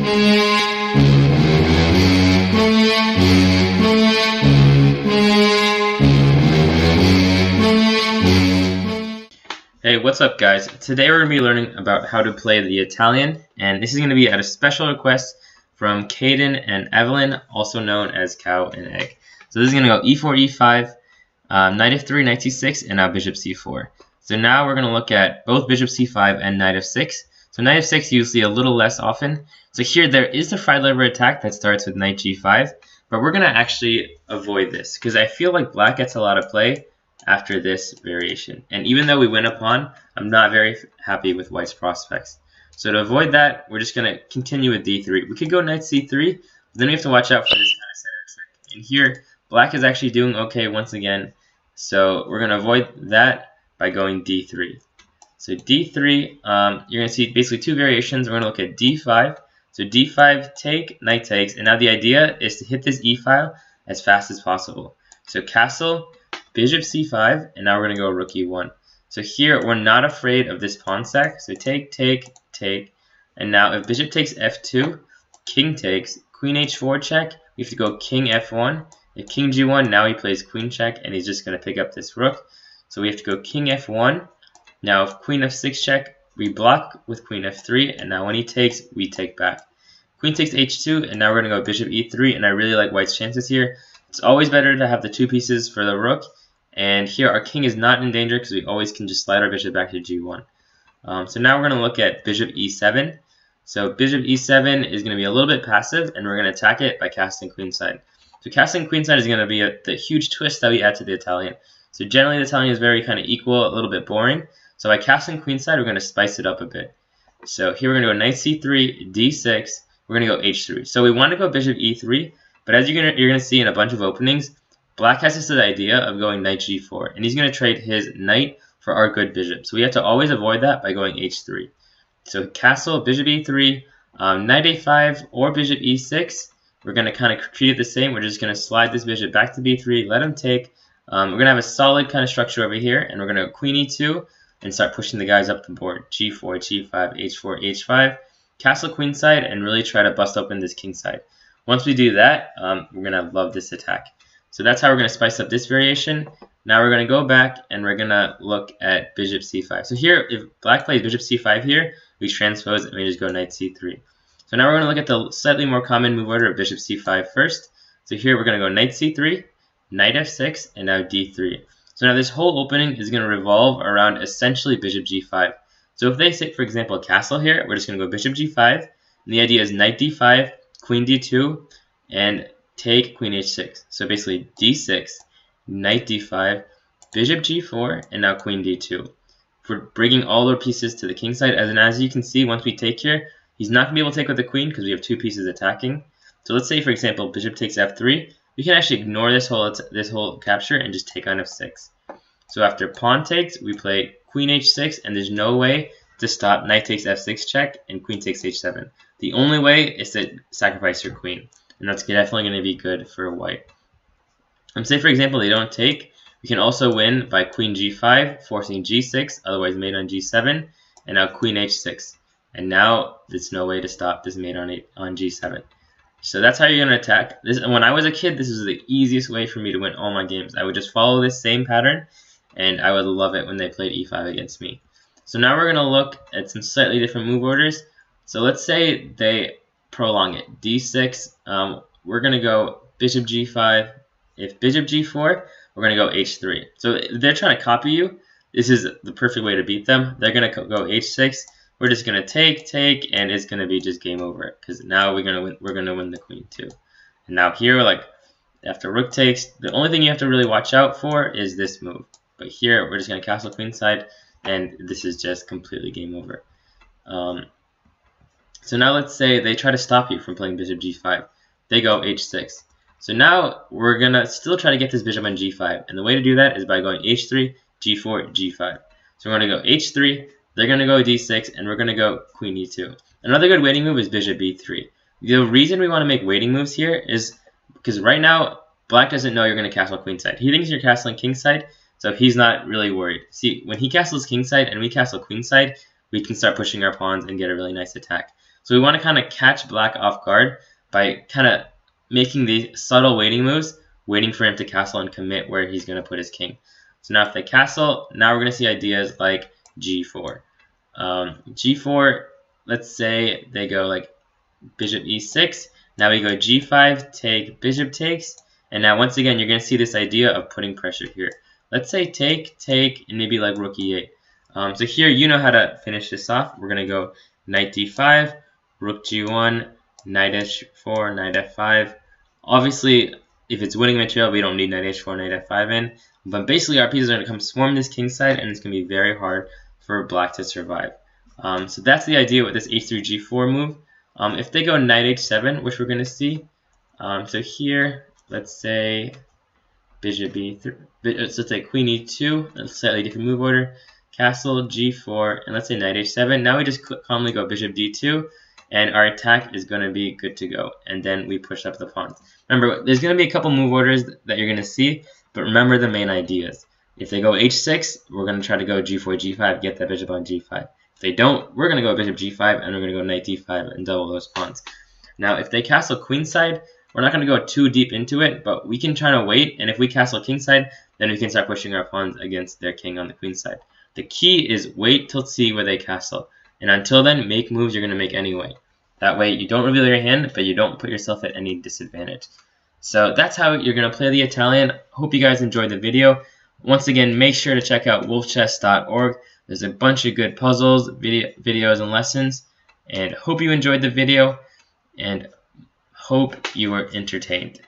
Hey, what's up guys? Today we're going to be learning about how to play the Italian, and this is going to be at a special request from Caden and Evelyn, also known as Cow and Egg. So this is going to go e4, e5, knight f3, knight c6, and now bishop c4. So now we're going to look at both bishop c5 and knight f6. So knight f6 you see a little less often. So here there is the fried lever attack that starts with knight g5, but we're going to actually avoid this because I feel like black gets a lot of play after this variation. And even though we win a pawn, I'm not very happy with white's prospects. So to avoid that, we're just going to continue with d3. We could go knight c3, but then we have to watch out for this kind of center trick. And here, black is actually doing okay once again. So we're going to avoid that by going d3. So d3, you're going to see basically two variations. We're going to look at d5. So d5 take, knight takes, and now the idea is to hit this e file as fast as possible. So castle, bishop c5, and now we're going to go rook e1. So here we're not afraid of this pawn sack. So take, take, take, and now if bishop takes f2, king takes, queen h4 check, we have to go king f1. If king g1, now he plays queen check, and he's just going to pick up this rook. So we have to go king f1. Now if queen f6 check, we block with queen f3, and now when he takes, we take back. Queen takes h2, and now we're going to go bishop e3, and I really like white's chances here. It's always better to have the two pieces for the rook. And here our king is not in danger because we always can just slide our bishop back to g1. So now we're going to look at bishop e7. So bishop e7 is going to be a little bit passive, and we're going to attack it by castling queenside. So castling queenside is going to be the huge twist that we add to the Italian. So generally the Italian is very kind of equal, a little bit boring. So by castling queenside, we're going to spice it up a bit. So here we're going to go knight c3, d6, we're going to go h3. So we want to go bishop e3, but as you're going to see in a bunch of openings, black has this idea of going knight g4, and he's going to trade his knight for our good bishop. So we have to always avoid that by going h3. So castle, bishop e3, knight a5, or bishop e6. We're going to kind of treat it the same. We're just going to slide this bishop back to b3, let him take. We're going to have a solid kind of structure over here, and we're going to go queen e2 and start pushing the guys up the board. g4, g5, h4, h5, castle queenside, and really try to bust open this king side. Once we do that, we're going to love this attack. So that's how we're going to spice up this variation. Now we're going to go back and we're going to look at bishop c5. So here, if black plays bishop c5 here, we transpose and we just go knight c3. So now we're going to look at the slightly more common move order of bishop c5 first. So here we're going to go knight c3, knight f6, and now d3. So now this whole opening is going to revolve around essentially bishop g5. So if they say, for example, a castle here, we're just going to go bishop g5. And the idea is knight d5, queen d2, and take queen h6. So basically d6, knight d5, bishop g4, and now queen d2. We're bringing all our pieces to the king side. As you can see, once we take here, he's not going to be able to take with the queen because we have two pieces attacking. So let's say, for example, bishop takes f3. We can actually ignore this whole capture and just take on f6. So after pawn takes, we play queen h6, and there's no way to stop knight takes f6 check and queen takes h7. The only way is to sacrifice your queen. And that's definitely going to be good for white. Say, for example, they don't take. We can also win by queen g5, forcing g6, otherwise mate on g7, and now queen h6. And now there's no way to stop this mate on g7. So that's how you're going to attack. When I was a kid, this was the easiest way for me to win all my games. I would just follow this same pattern, and I would love it when they played e5 against me. So now we're going to look at some slightly different move orders. So let's say they prolong it. d6, we're going to go bishop g5. If bishop g4, we're going to go h3. So if they're trying to copy you, this is the perfect way to beat them. They're going to go h6. We're just going to take, and it's going to be just game over. Because now we're going to win the queen too. And now here, like after rook takes, the only thing you have to really watch out for is this move. But here, we're just going to castle queenside, and this is just completely game over. So now let's say they try to stop you from playing bishop g5. They go h6. So now we're going to still try to get this bishop on g5. And the way to do that is by going h3, g4, g5. So we're going to go h3, they're going to go d6, and we're going to go queen e2. Another good waiting move is bishop b3. The reason we want to make waiting moves here is because right now, black doesn't know you're going to castle queenside. He thinks you're castling kingside, so he's not really worried. See, when he castles kingside and we castle queenside, we can start pushing our pawns and get a really nice attack. So we want to kind of catch black off guard by kind of making the subtle waiting moves, waiting for him to castle and commit where he's going to put his king. So now if they castle, now we're going to see ideas like g4. G4, let's say they go like bishop e6. Now we go g5, take, bishop takes. And now once again, you're going to see this idea of putting pressure here. Let's say take, and maybe like rook e8. So here you know how to finish this off. We're going to go knight d5, rook g1, knight h4, knight f5. Obviously, if it's winning material, we don't need knight h4, knight f5 in. But basically, our pieces are going to come swarm this king side, and it's going to be very hard for black to survive. So that's the idea with this h3, g4 move. If they go knight h7, which we're going to see, so here, let's say bishop b3, let's say queen e2, a slightly different move order, castle g4, and let's say knight h7. Now we just calmly go bishop d2, and our attack is going to be good to go. And then we push up the pawns. Remember, there's going to be a couple move orders that you're going to see, but remember the main ideas. If they go h6, we're going to try to go g4, g5, get that bishop on g5. If they don't, we're going to go bishop g5, and we're going to go knight d5 and double those pawns. Now, if they castle queenside, we're not going to go too deep into it, but we can try to wait, and if we castle kingside, then we can start pushing our pawns against their king on the queen side. The key is wait till see where they castle, and until then, make moves you're going to make anyway. That way, you don't reveal your hand, but you don't put yourself at any disadvantage. So that's how you're going to play the Italian. Hope you guys enjoyed the video. Once again, make sure to check out wolfchess.org. There's a bunch of good puzzles, videos, and lessons. And hope you enjoyed the video, and hope you were entertained.